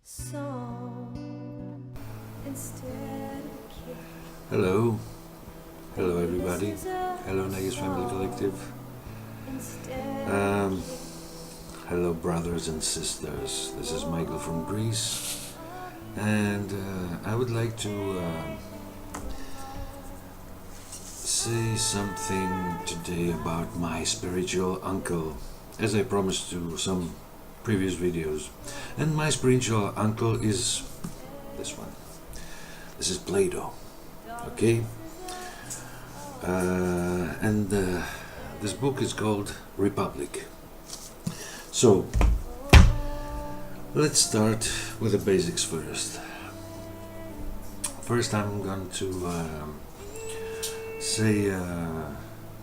song instead of a kiss. Hello, hello everybody. Hello Nagus Family Collective. Um, hello brothers and sisters. This is Michael from Greece, and I would like to say something today about my spiritual uncle, as I promised to some previous videos. And my spiritual uncle is this one. This is Plato. Okay? And this book is called Republic. So, let's start with the basics first. First, I'm going to say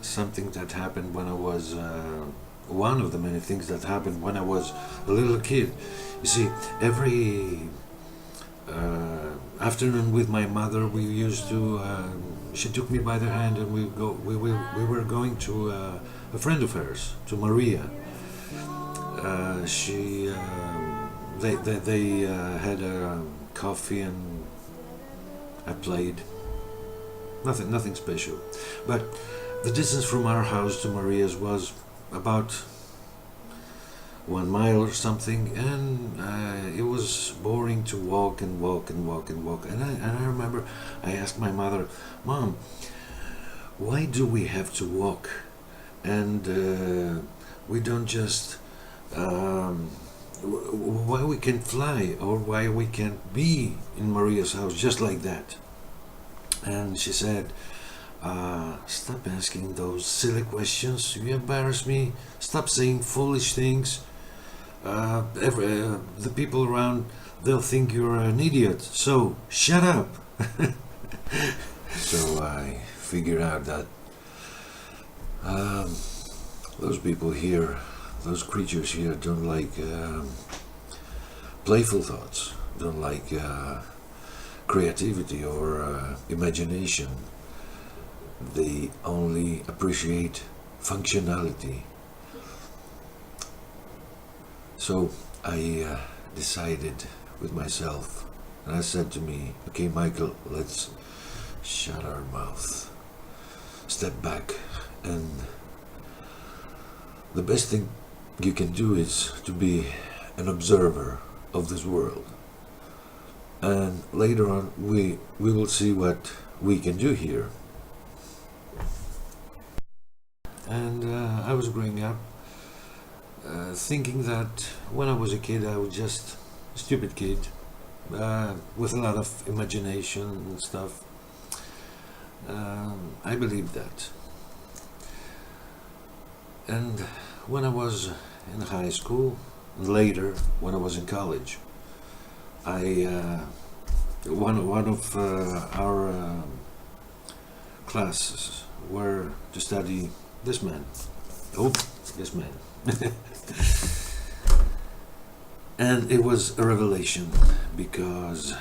something that happened when I was one of the many things that happened when I was a little kid. You see, every afternoon with my mother, we used to. She took me by the hand, and we were going to a friend of hers, to Maria. They had a coffee, and I played. Nothing special, but the distance from our house to Maria's was about 1 mile or something, and it was boring to walk and walk and walk and walk. And I remember I asked my mother, "Mom, why do we have to walk? And we don't just why we can't fly, or why we can't be in Maria's house just like that?" And she said, "Stop asking those silly questions. You embarrass me. Stop saying foolish things. The people around, they'll think you're an idiot. So shut up." So I figured out that those people here, those creatures here, don't like playful thoughts, don't like creativity or imagination. They only appreciate functionality. So I decided with myself, and I said to me, "Okay, Michael, let's shut our mouth, step back, and the best thing you can do is to be an observer of this world. And later on, we will see what we can do here." And I was growing up thinking that when I was a kid, I was just a stupid kid with a lot of imagination and stuff. I believed that. And when I was in high school, and later when I was in college, one of our classes were to study this man. This man. And it was a revelation, because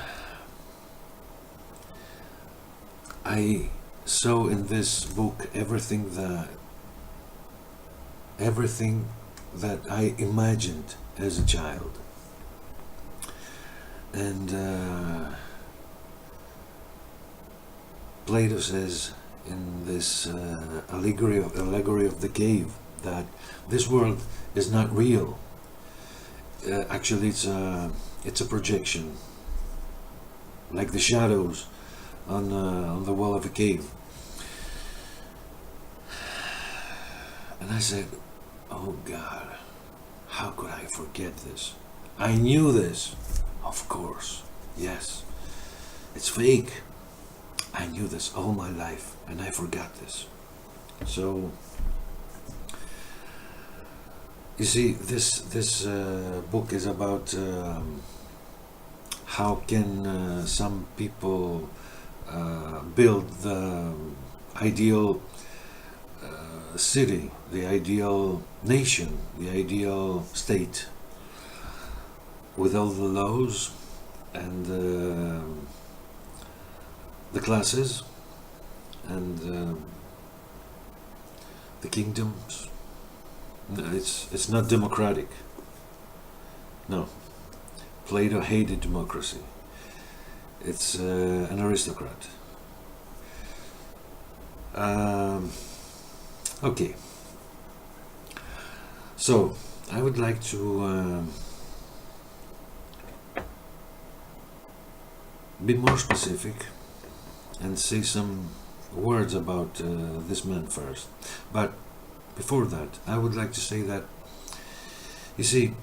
I saw in this book everything that I imagined as a child. And Plato says in this allegory of the cave that this world is not real. Actually, it's a projection, like the shadows on the wall of a cave. And I said, "Oh God, how could I forget this? I knew this, of course. Yes, it's fake. I knew this all my life, and I forgot this." So, you see, this book is about how can some people build the ideal city, the ideal nation, the ideal state, with all the laws and the classes and the kingdoms. No, it's not democratic. No, Plato hated democracy. It's an aristocrat. Um, okay, so I would like to be more specific and say some words about this man first. But before that, I would like to say that, you see,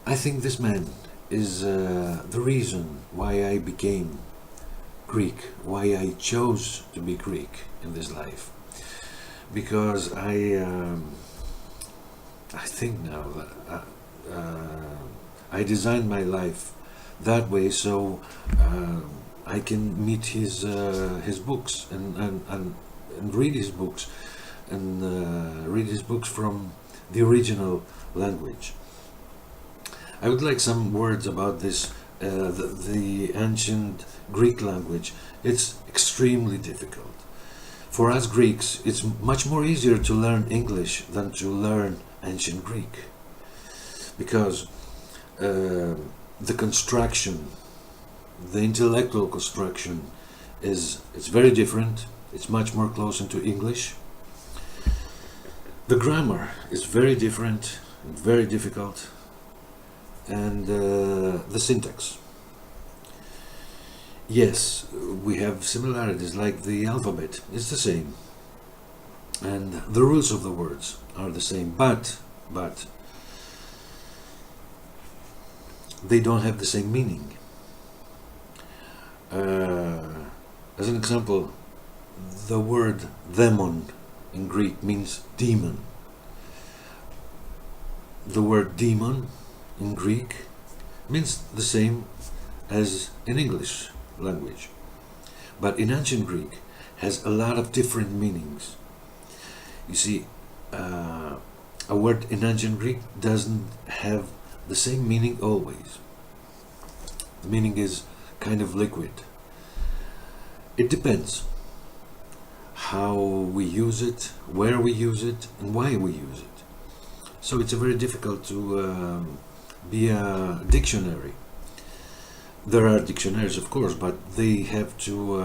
I think this man is the reason why I became Greek, why I chose to be Greek in this life. Because I think now that I designed my life that way so I can meet his books and read his books and read his books from the original language. I would like some words about this, the ancient Greek language. It's extremely difficult. For us Greeks, it's much more easier to learn English than to learn ancient Greek, because the construction, the intellectual construction it's very different. It's much more closer to English. The grammar is very different and very difficult, and the syntax. Yes, we have similarities, like the alphabet is the same, and the rules of the words are the same, but they don't have the same meaning. As an example, the word demon in Greek means demon. The word demon in Greek means the same as in English language, but in ancient Greek has a lot of different meanings. You see, a word in ancient Greek doesn't have the same meaning always. The meaning is kind of liquid. It depends how we use it, where we use it, and why we use it. So it's very difficult to be a dictionary. There are dictionaries, of course, but they have to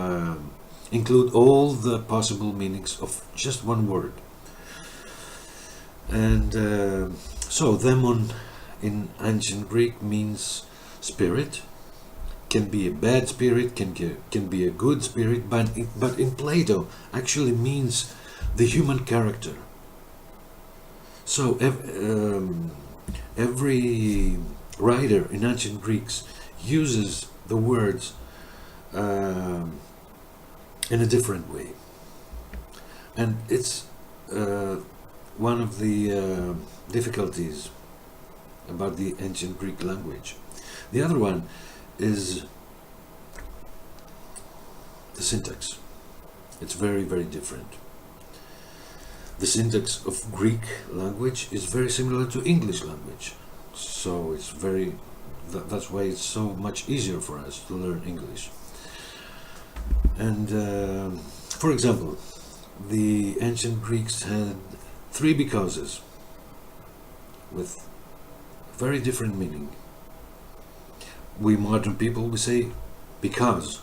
include all the possible meanings of just one word. And so, demon in ancient Greek means spirit. Can be a bad spirit, can be a good spirit, but in Plato actually means the human character. So every writer in ancient Greeks uses the words in a different way, and it's one of the difficulties about the ancient Greek language. The other one is the syntax. It's very, very different. The syntax of Greek language is very similar to English language, so it's that's why it's so much easier for us to learn English. And for example, the ancient Greeks had 3 becauses with very different meaning. We modern people, we say because,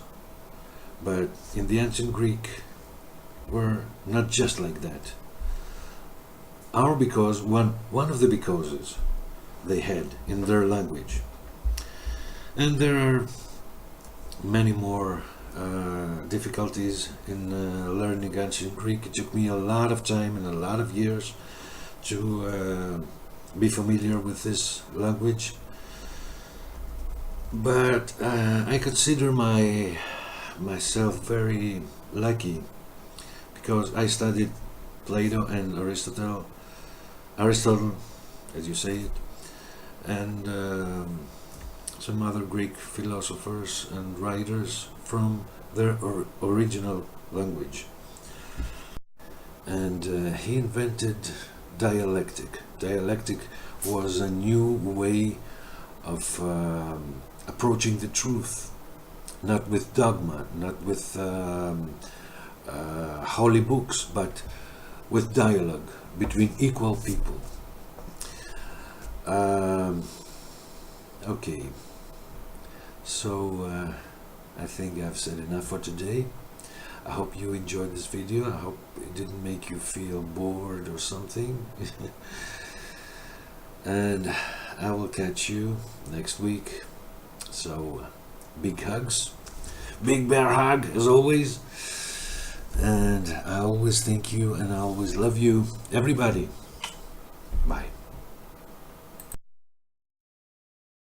but in the ancient Greek were not just like that. Our because, one of the becauses they had in their language. And there are many more difficulties in learning ancient Greek. It took me a lot of time and a lot of years to be familiar with this language. But I consider myself very lucky, because I studied Plato and Aristotle, as you say it, and some other Greek philosophers and writers from their original language. And he invented dialectic. Dialectic was a new way of approaching the truth, not with dogma, not with holy books, but with dialogue between equal people. Okay, so I think I've said enough for today. I hope you enjoyed this video. I hope it didn't make you feel bored or something. And I will catch you next week. So, big hugs. Big bear hug, as always. And I always thank you and I always love you. Everybody.